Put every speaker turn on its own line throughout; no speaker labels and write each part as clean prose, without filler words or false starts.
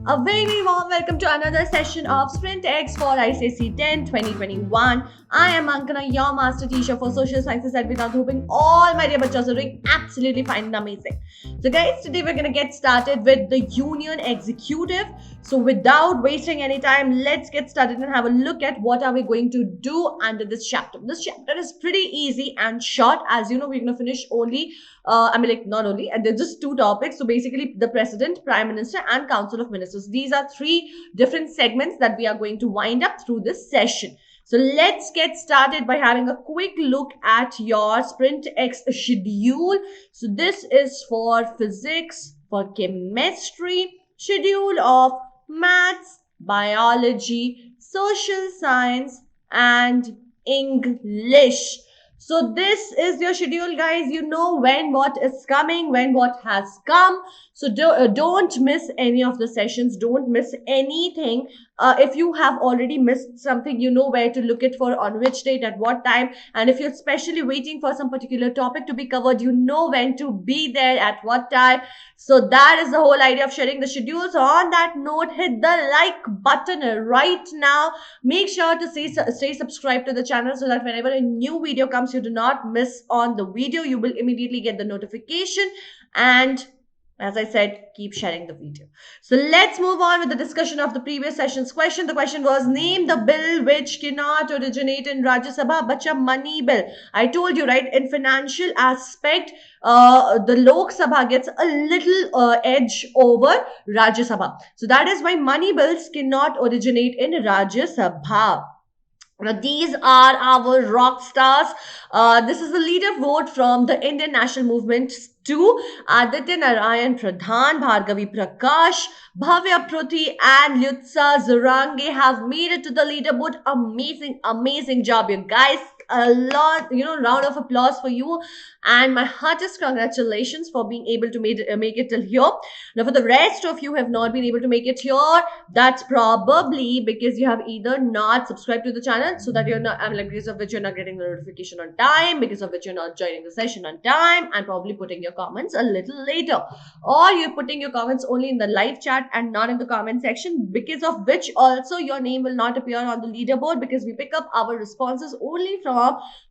A very warm welcome to another session of Sprint X for ICSE 10 2021. I am Ankana, your master teacher for social sciences at Vedantu, hoping all my dear bachas are doing absolutely fine and amazing. So guys, today we're going to get started with the Union Executive. So without wasting any time, let's get started and have a look at what are we going to do under this chapter. This chapter is pretty easy and short. As you know, we're going to finish only not only, and there's just two topics. So basically, the President, Prime Minister, and Council of Ministers. These are three different segments that we are going to wind up through this session. So let's get started by having a quick look at your Sprint X schedule. So this is for physics, for chemistry, schedule of maths, biology, social science, and English. So this is your schedule, guys. You know when what is coming, when what has come. So don't miss any of the sessions. Don't miss anything. If you have already missed something, you know where to look it for, on which date, at what time. And if you're especially waiting for some particular topic to be covered, you know when to be there at what time. So that is the whole idea of sharing the schedule. So on that note, hit the like button right now. Make sure to stay subscribed to the channel so that whenever a new video comes, you do not miss on the video. You will immediately get the notification. And as I said, keep sharing the video. So let's move on with the discussion of the previous session's question. The question was, name the bill which cannot originate in Rajya Sabha. Bacha, money bill. I told you, right, in financial aspect, the Lok Sabha gets a little edge over Rajya Sabha. So that is why money bills cannot originate in Rajya Sabha. Now, these are our rock stars. This is the leaderboard from the Indian National Movement to Aditya Narayan Pradhan, Bhargavi Prakash, Bhavya Pruthi, and Lyutsa Zurange have made it to the leaderboard. Amazing job, you guys. A lot, round of applause for you, and my heartiest congratulations for being able to make it till here. Now, for the rest of you who have not been able to make it here, that's probably because you have either not subscribed to the channel, so that you're not, because of which you're not getting the notification on time, because of which you're not joining the session on time, and probably putting your comments a little later, or you're putting your comments only in the live chat and not in the comment section, because of which also your name will not appear on the leaderboard, because we pick up our responses only from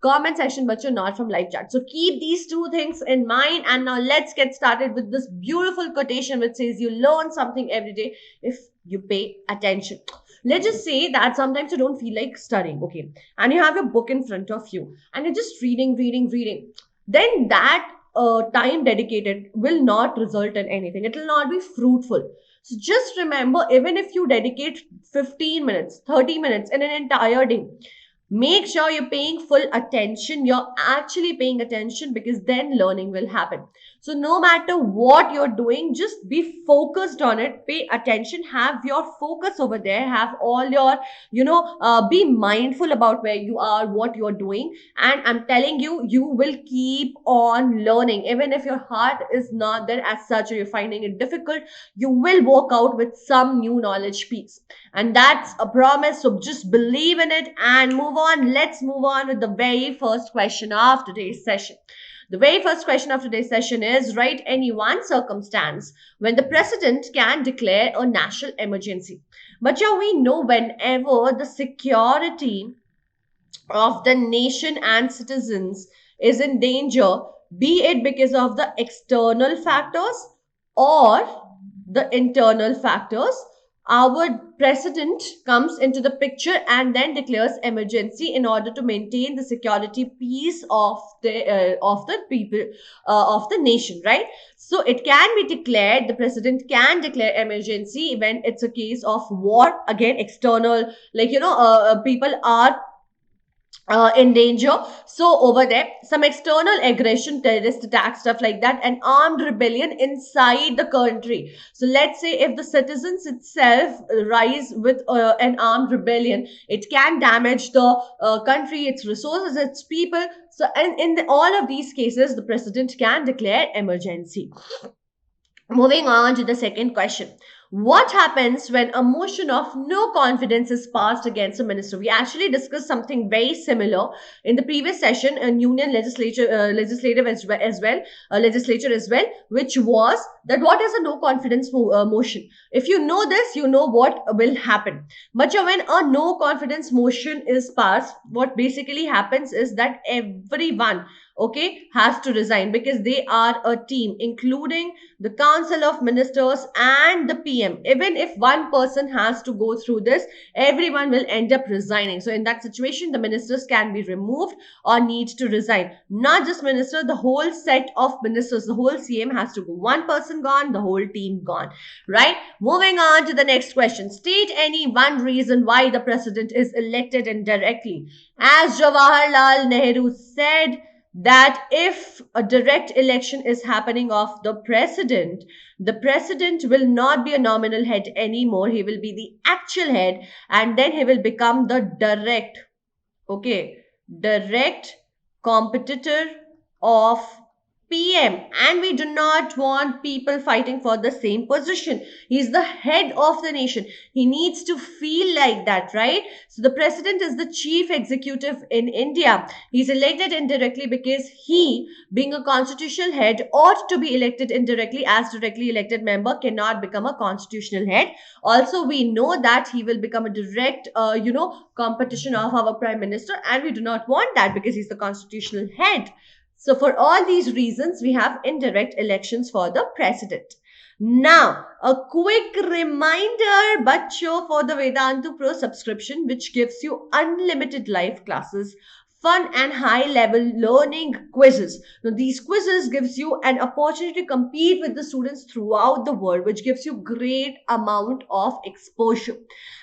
comment section, but you're not from live chat. So keep these two things in mind. And now let's get started with this beautiful quotation which says, you learn something every day if you pay attention. Let's just say that sometimes you don't feel like studying, okay, and you have your book in front of you and you're just reading, then that time dedicated will not result in anything. It will not be fruitful. So just remember, even if you dedicate 15 minutes, 30 minutes in an entire day, make sure you're paying full attention. You're actually paying attention, because then learning will happen. So no matter what you're doing, just be focused on it. Pay attention. Have your focus over there. Have all your, be mindful about where you are, what you're doing. And I'm telling you, you will keep on learning. Even if your heart is not there as such, or you're finding it difficult, you will walk out with some new knowledge piece. And that's a promise. So just believe in it and move on. Let's move on with the very first question of today's session. The very first question of today's session is, write any one circumstance when the president can declare a national emergency. But yeah, we know whenever the security of the nation and citizens is in danger, be it because of the external factors or the internal factors, our president comes into the picture and then declares emergency in order to maintain the security peace of the people of the nation, right? So it can be declared, the president can declare emergency when it's a case of war. Again, external, people are in danger. So over there, some external aggression, terrorist attacks, stuff like that, and armed rebellion inside the country. So let's say if the citizens itself rise with an armed rebellion, it can damage the country, its resources, its people. So in all of these cases, the president can declare emergency. Moving on to the second question. What happens when a motion of no confidence is passed against a minister? We actually discussed something very similar in the previous session in Union Legislature, legislative legislature as well, which was that what is a no confidence motion? If you know this, you know what will happen. But when a no confidence motion is passed, what basically happens is that everyone, okay, has to resign because they are a team, including the council of ministers and the PM. Even if one person has to go through this, everyone will end up resigning. So in that situation, the ministers can be removed or need to resign. Not just minister, the whole set of ministers, the whole CM has to go. One person gone, the whole team gone, right? Moving on to the next question. State any one reason why the president is elected indirectly. As Jawaharlal Nehru said, that if a direct election is happening of the president will not be a nominal head anymore. He will be the actual head, and then he will become the direct competitor of PM. And we do not want people fighting for the same position. He's the head of the nation. He needs to feel like that, right? So the president is the chief executive in India. He's elected indirectly because he, being a constitutional head, ought to be elected indirectly, as directly elected member cannot become a constitutional head. Also, we know that he will become a direct, competition of our prime minister, and we do not want that because he's the constitutional head. So for all these reasons, we have indirect elections for the president. Now, a quick reminder, Bacho, for the Vedantu Pro subscription, which gives you unlimited live classes, fun and high level learning quizzes. Now, these quizzes gives you an opportunity to compete with the students throughout the world, which gives you great amount of exposure.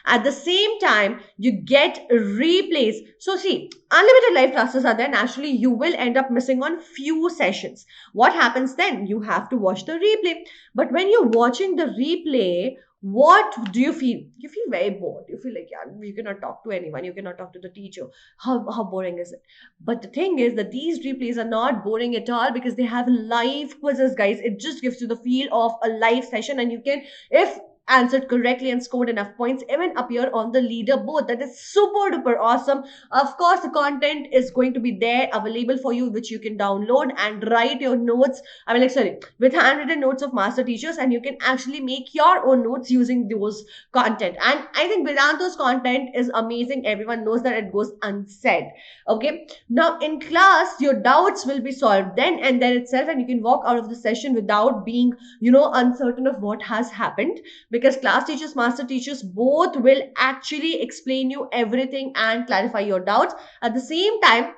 At the same time, you get replays. So see, unlimited live classes are there. Naturally, you will end up missing on few sessions. What happens then? You have to watch the replay. But when you're watching the replay, what do you feel? You feel very bored. You feel like, yeah, you cannot talk to anyone. You cannot talk to the teacher. How boring is it? But the thing is that these replays are not boring at all because they have live quizzes, guys. It just gives you the feel of a live session, and you can, if answered correctly and scored enough points, even appear on the leaderboard. That is super duper awesome. Of course, the content is going to be there available for you, which you can download and write your notes. With handwritten notes of master teachers, and you can actually make your own notes using those content. And I think Vedantu's content is amazing. Everyone knows that it goes unsaid. Okay. Now in class, your doubts will be solved then and there itself, and you can walk out of the session without being, uncertain of what has happened, because class teachers, master teachers, both will actually explain you everything and clarify your doubts. At the same time,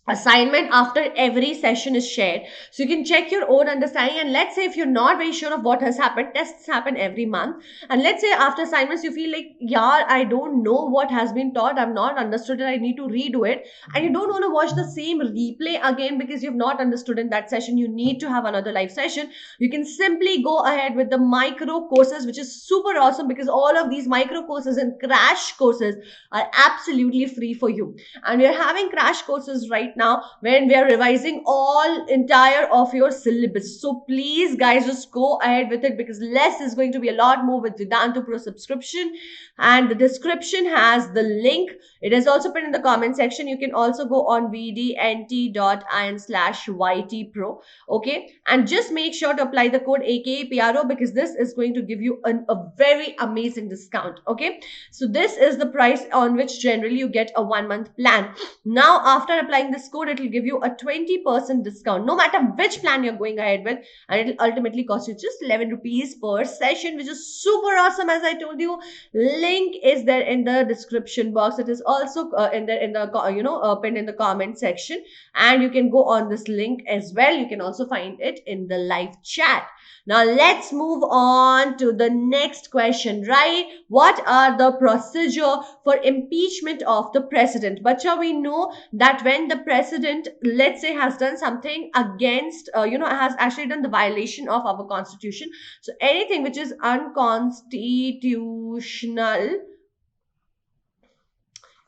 assignment after every session is shared, so you can check your own understanding. And let's say if you're not very sure of what has happened, tests happen every month, and let's say after assignments you feel like, yeah, I don't know what has been taught, I've not understood it, I need to redo it, and you don't want to watch the same replay again because you've not understood in that session, you need to have another live session. You can simply go ahead with the micro courses, which is super awesome because all of these micro courses and crash courses are absolutely free for you. And we're having crash courses right now when we are revising all entire of your syllabus. So please guys, just go ahead with it because less is going to be a lot more with Vedantu Pro subscription. And the description has the link. It is also put in the comment section. You can also go on vdnt.in/ytpro. Okay. And just make sure to apply the code AKPRO because this is going to give you a very amazing discount. Okay. So this is the price on which generally you get a 1 month plan. Now, after applying this code, it will give you a 20% discount no matter which plan you're going ahead with, and it will ultimately cost you just 11 rupees per session, which is super awesome. As I told you, link is there in the description box. It is also pinned in the comment section, and you can go on this link as well. You can also find it in the live chat. Now let's move on to the next question, right? What are the procedure for impeachment of the president? But we know that when the president, let's say, has done something against, has actually done the violation of our constitution. So anything which is unconstitutional,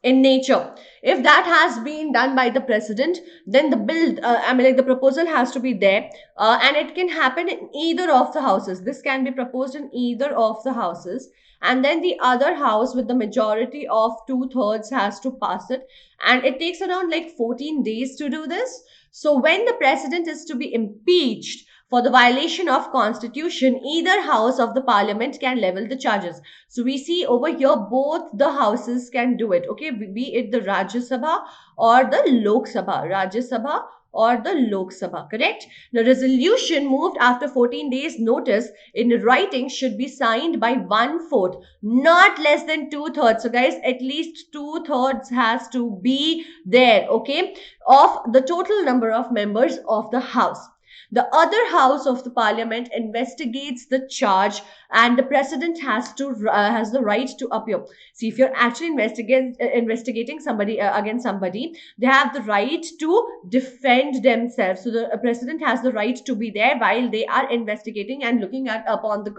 in nature. If that has been done by the president, then the bill, like the proposal has to be there, and it can happen in either of the houses. This can be proposed in either of the houses, and then the other house with the majority of two-thirds has to pass it, and it takes around like 14 days to do this. So when the president is to be impeached for the violation of constitution, either house of the parliament can level the charges. So we see over here both the houses can do it. Okay, be it the Rajya Sabha or the Lok Sabha, Rajya Sabha or the Lok Sabha, correct? The resolution moved after 14 days notice in writing should be signed by 1/4, not less than two-thirds. So guys, at least two-thirds has to be there, okay, of the total number of members of the house. The other house of the parliament investigates the charge, and the president has the right to appear. See, if you're actually investigating somebody against somebody, they have the right to defend themselves. So the president has the right to be there while they are investigating and looking at upon the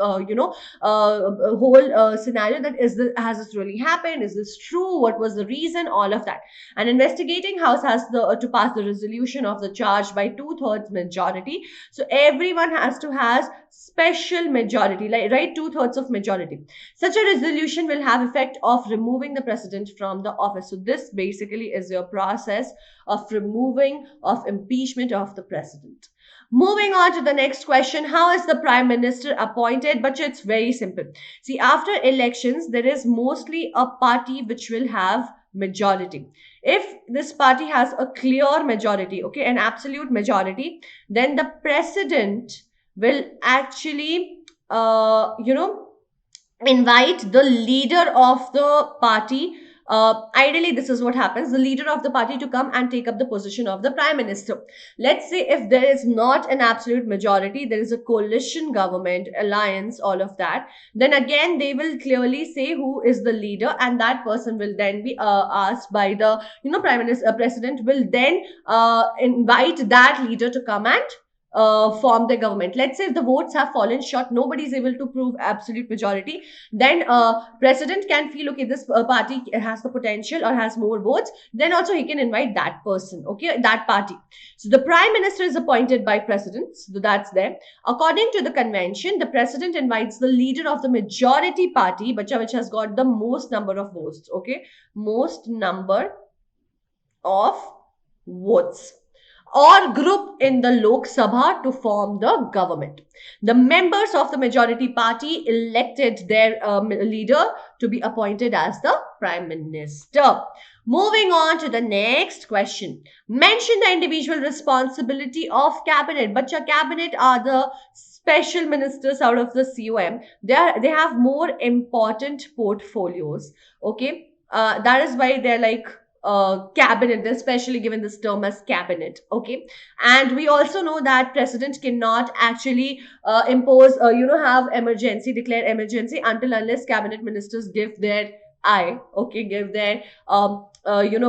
whole scenario, that has this really happened, is this true, what was the reason, all of that. An investigating house has to pass the resolution of the charge by two-thirds majority. So everyone has to has special majority, like right, two-thirds of majority. Such a resolution will have effect of removing the president from the office. So this basically is your process of removing, of impeachment of the president. Moving on to the next question, how is the prime minister appointed? But it's very simple. See, after elections, there is mostly a party which will have majority. If this party has a clear majority, okay, an absolute majority, then the president will actually, invite the leader of the party. Ideally, this is what happens, the leader of the party to come and take up the position of the prime minister. Let's say if there is not an absolute majority, there is a coalition government, alliance, all of that, then again they will clearly say who is the leader, and that person will then be asked by the prime minister, president will then invite that leader to come and form the government. Let's say if the votes have fallen short, nobody is able to prove absolute majority, then president can feel, okay, this party has the potential or has more votes, then also he can invite that person, okay, that party. So the prime minister is appointed by president, so that's there. According to the convention, the president invites the leader of the majority party, which has got the most number of votes, okay, most number of votes, or group in the Lok Sabha to form the government. The members of the majority party elected their leader to be appointed as the prime minister. Moving on to the next question. Mention the individual responsibility of cabinet. But your cabinet are the special ministers out of the COM. They have more important portfolios. Okay. That is why they're like cabinet, especially given this term as cabinet. Okay, and we also know that president cannot actually impose have emergency, declare emergency, until unless cabinet ministers give their give their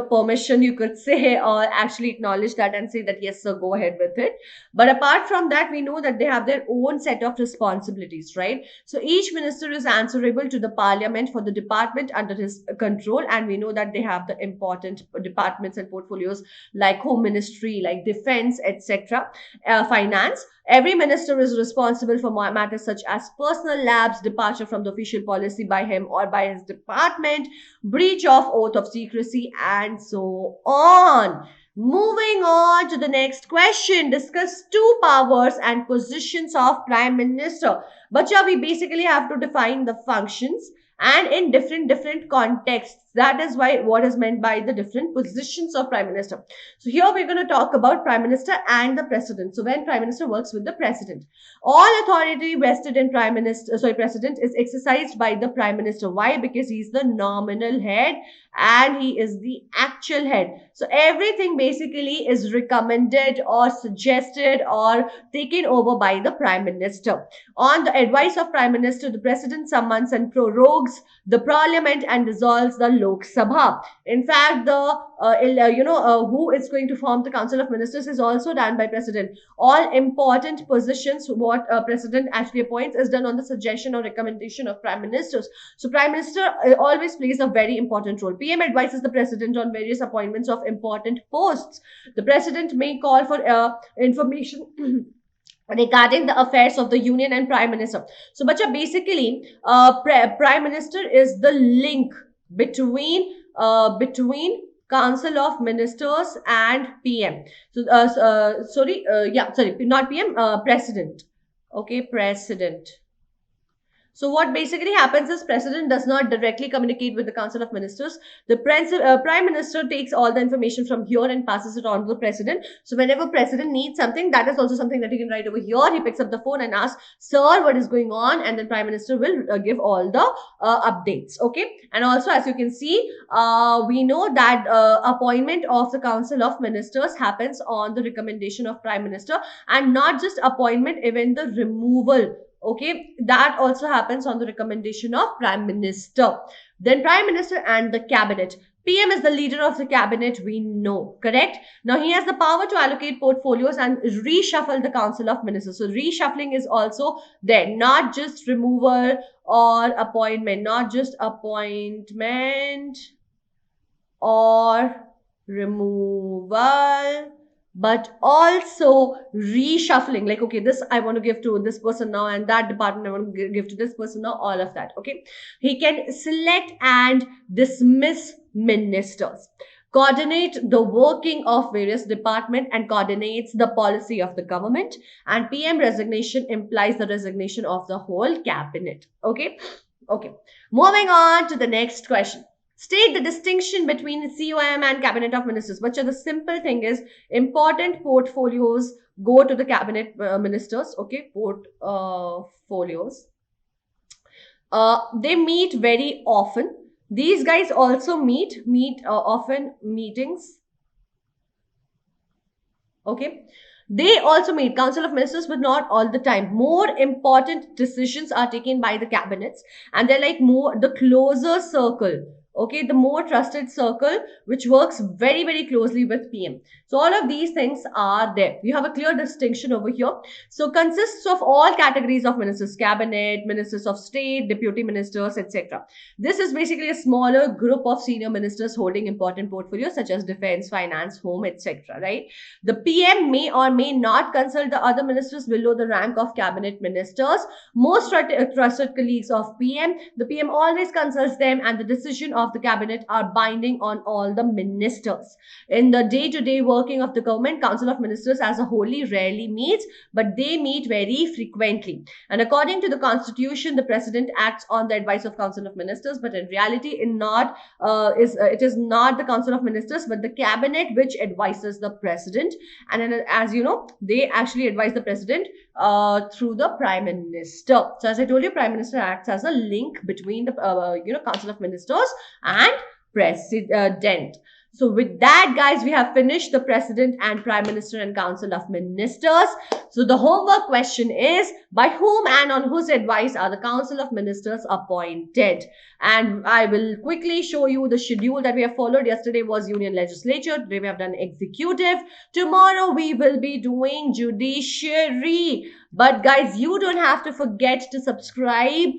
permission, you could say, or actually acknowledge that and say that yes sir, go ahead with it. But apart from that, we know that they have their own set of responsibilities, right? So each minister is answerable to the parliament for the department under his control, and we know that they have the important departments and portfolios like home ministry, like defense, etc., finance. Every minister is responsible for matters such as personal lapse, departure from the official policy by him or by his department, breach of oath of secrecy, and so on. Moving on to the next question, discuss two powers and positions of prime minister. Bacha, we basically have to define the functions and in different contexts. That is why what is meant by the different positions of prime minister. So here we're going to talk about prime minister and the president. So when prime minister works with the president, all authority vested in president is exercised by the prime minister. Why? Because he's the nominal head and he is the actual head. So everything basically is recommended or suggested or taken over by the prime minister. On the advice of prime minister, the president summons and prorogues the parliament and dissolves the Lok Sabha. In fact, who is going to form the Council of Ministers is also done by President. All important positions, what President actually appoints, is done on the suggestion or recommendation of Prime Ministers. So Prime Minister always plays a very important role. PM advises the President on various appointments of important posts. The President may call for information regarding the affairs of the union and prime minister. So bacha, basically prime minister is the link between council of ministers and pm. So not pm, president. Okay, president. So what basically happens is President does not directly communicate with the Council of Ministers. The Prime Minister takes all the information from here and passes it on to the President. So whenever President needs something, that is also something that he can write over here. He picks up the phone and asks, "Sir, what is going on?" And then Prime Minister will give all the updates. Okay. And also, as you can see, we know that appointment of the Council of Ministers happens on the recommendation of Prime Minister, and not just appointment, even the removal. Okay, that also happens on the recommendation of Prime Minister. Then Prime Minister and the Cabinet. PM is the leader of the Cabinet, we know, correct? Now, he has the power to allocate portfolios and reshuffle the Council of Ministers. So, reshuffling is also there, not just removal or appointment, not just appointment or removal, but also reshuffling. Like, okay, this I want to give to this person now, and that department I want to give to this person now, all of that. Okay, he can select and dismiss ministers, coordinate the working of various departments, and coordinates the policy of the government. And PM resignation implies the resignation of the whole cabinet. Okay, moving on to the next question. State the distinction between COM and Cabinet of Ministers. But the simple thing is, important portfolios go to the Cabinet Ministers. Okay, portfolios. They meet very often. These guys also meet often meetings. Okay. They also meet Council of Ministers, but not all the time. More important decisions are taken by the cabinets, and they're like more the closer circle. Okay, the more trusted circle, which works very, very closely with PM. So all of these things are there. You have a clear distinction over here. So consists of all categories of ministers: cabinet, ministers of state, deputy ministers, etc. This is basically a smaller group of senior ministers holding important portfolios such as defense, finance, home, etc. Right? The PM may or may not consult the other ministers below the rank of cabinet ministers. Most trusted colleagues of PM, the PM always consults them, and the decision of the cabinet are binding on all the ministers. In the day-to-day working of the government, Council of Ministers as a whole rarely meets, but they meet very frequently. And according to the Constitution, the President acts on the advice of Council of Ministers, but in reality, it is not the Council of Ministers, but the cabinet which advises the President. And then, as you know, they actually advise the President through the Prime Minister. So, as I told you, Prime Minister acts as a link between the Council of Ministers and President. So with that, guys, we have finished the President and Prime Minister and Council of Ministers. So the homework question is, by whom and on whose advice are the Council of Ministers appointed? And I will quickly show you the schedule that we have followed. Yesterday was Union Legislature. Today we have done Executive. Tomorrow we will be doing Judiciary. But guys, you don't have to forget to subscribe.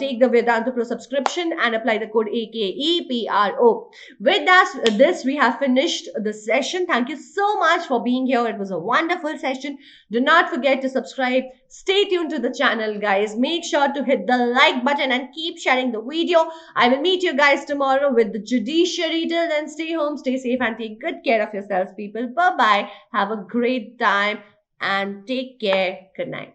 Take the Vedantu Pro subscription and apply the code AKEPRO. With this, we have finished the session. Thank you so much for being here. It was a wonderful session. Do not forget to subscribe. Stay tuned to the channel, guys. Make sure to hit the like button and keep sharing the video. I will meet you guys tomorrow with the Judiciary. Till then, stay home, stay safe, and take good care of yourselves, people. Bye-bye. Have a great time and take care. Good night.